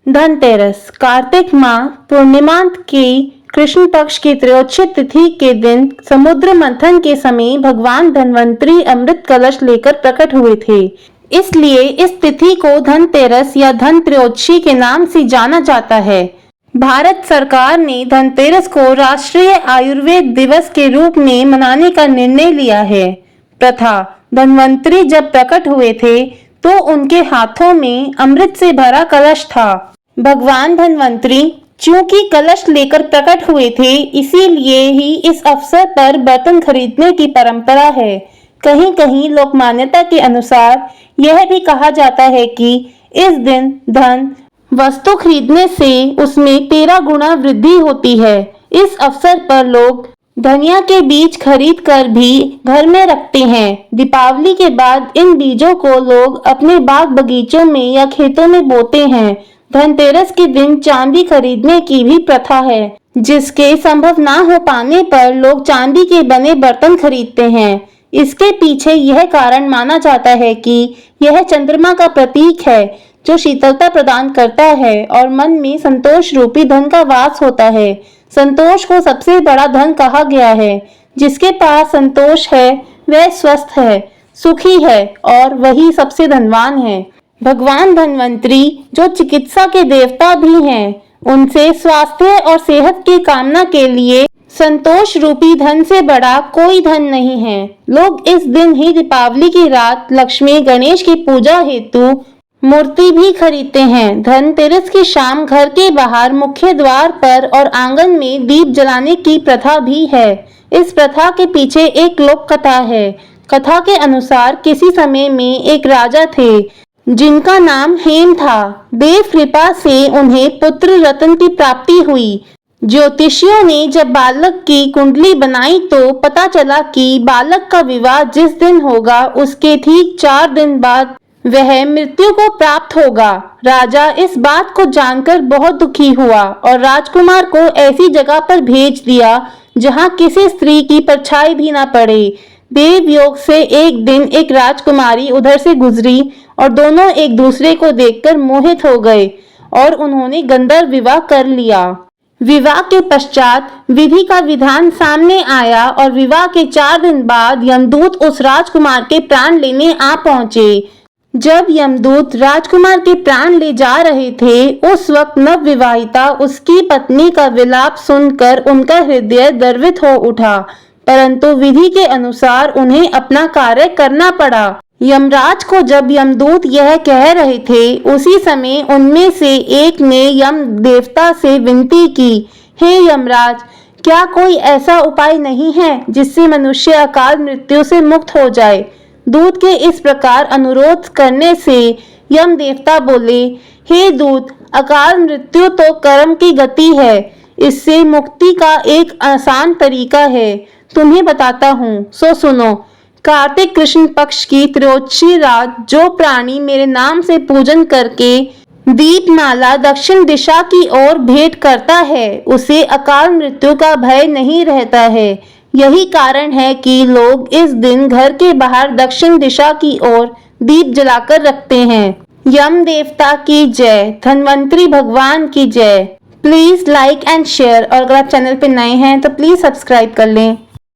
धनतेरस कार्तिक माह पूर्णिमांत की कृष्ण पक्ष की त्रयोदशी तिथि के दिन समुद्र मंथन के समय भगवान धन्वंतरी अमृत कलश लेकर प्रकट हुए थे। इसलिए इस तिथि को धनतेरस या धन त्रयोदशी के नाम से जाना जाता है। भारत सरकार ने धनतेरस को राष्ट्रीय आयुर्वेद दिवस के रूप में मनाने का निर्णय लिया है। प्रथा धन्वंतरी जब प्रकट हुए थे तो उनके हाथों में अमृत से भरा कलश था। भगवान धन्वंतरी चूंकि कलश लेकर प्रकट हुए थे, इसीलिए ही इस अवसर पर बर्तन खरीदने की परंपरा है। कहीं कहीं लोक मान्यता के अनुसार यह भी कहा जाता है कि इस दिन धन वस्तु खरीदने से उसमें 13 गुना वृद्धि होती है। इस अवसर पर लोग धनिया के बीज खरीद कर भी घर में रखते हैं। दीपावली के बाद इन बीजों को लोग अपने बाग बगीचों में या खेतों में बोते हैं। धनतेरस के दिन चांदी खरीदने की भी प्रथा है, जिसके संभव ना हो पाने पर लोग चांदी के बने बर्तन खरीदते हैं। इसके पीछे यह कारण माना जाता है कि यह चंद्रमा का प्रतीक है, जो शीतलता प्रदान करता है और मन में संतोष रूपी धन का वास होता है। संतोष को सबसे बड़ा धन कहा गया है। जिसके पास संतोष है वह स्वस्थ है, सुखी है और वही सबसे धनवान है। भगवान धन्वंतरी जो चिकित्सा के देवता भी हैं, उनसे स्वास्थ्य और सेहत की कामना के लिए संतोष रूपी धन से बड़ा कोई धन नहीं है। लोग इस दिन ही दीपावली की रात लक्ष्मी गणेश की पूजा हेतु मूर्ति भी खरीदते हैं। धनतेरस की शाम घर के बाहर मुख्य द्वार पर और आंगन में दीप जलाने की प्रथा भी है। इस प्रथा के पीछे एक लोक कथा है। कथा के अनुसार किसी समय में एक राजा थे जिनका नाम हेम था। देव कृपा से उन्हें पुत्र रत्न की प्राप्ति हुई। ज्योतिषियों ने जब बालक की कुंडली बनाई तो पता चला कि बालक का विवाह जिस दिन होगा उसके ठीक 4 दिन बाद वह मृत्यु को प्राप्त होगा। राजा इस बात को जानकर बहुत दुखी हुआ और राजकुमार को ऐसी जगह पर भेज दिया जहां किसी स्त्री की परछाई भी न पड़े। देव योग से एक दिन एक राजकुमारी उधर से गुजरी और दोनों एक दूसरे को देखकर मोहित हो गए और उन्होंने गंधर्व विवाह कर लिया। विवाह के पश्चात विधि का विधान सामने आया और विवाह के 4 दिन बाद यमदूत उस राजकुमार के प्राण लेने आ पहुंचे। जब यमदूत राजकुमार के प्राण ले जा रहे थे, उस वक्त नवविवाहिता उसकी पत्नी का विलाप सुनकर उनका हृदय द्रवित हो उठा, परंतु विधि के अनुसार उन्हें अपना कार्य करना पड़ा। यमराज को जब यमदूत यह कह रहे थे, उसी समय उनमें से एक ने यम देवता से विनती की, हे यमराज, क्या कोई ऐसा उपाय नहीं है जिससे मनुष्य अकाल मृत्यु से मुक्त हो जाए। दूत के इस प्रकार अनुरोध करने से यम देवता बोले, हे दूत, अकाल मृत्यु तो कर्म की गति है, इससे मुक्ति का एक आसान तरीका है, तुम्हें बताता हूँ, सो सुनो। कार्तिक कृष्ण पक्ष की त्रयोदशी रात जो प्राणी मेरे नाम से पूजन करके दीपमाला दक्षिण दिशा की ओर भेंट करता है, उसे अकाल मृत्यु का भय नहीं रहता है। यही कारण है कि लोग इस दिन घर के बाहर दक्षिण दिशा की ओर दीप जलाकर रखते हैं। यम देवता की जय, धन्वंतरी भगवान की जय। प्लीज लाइक एंड शेयर और अगर आप चैनल पे नए हैं तो प्लीज सब्सक्राइब कर लें।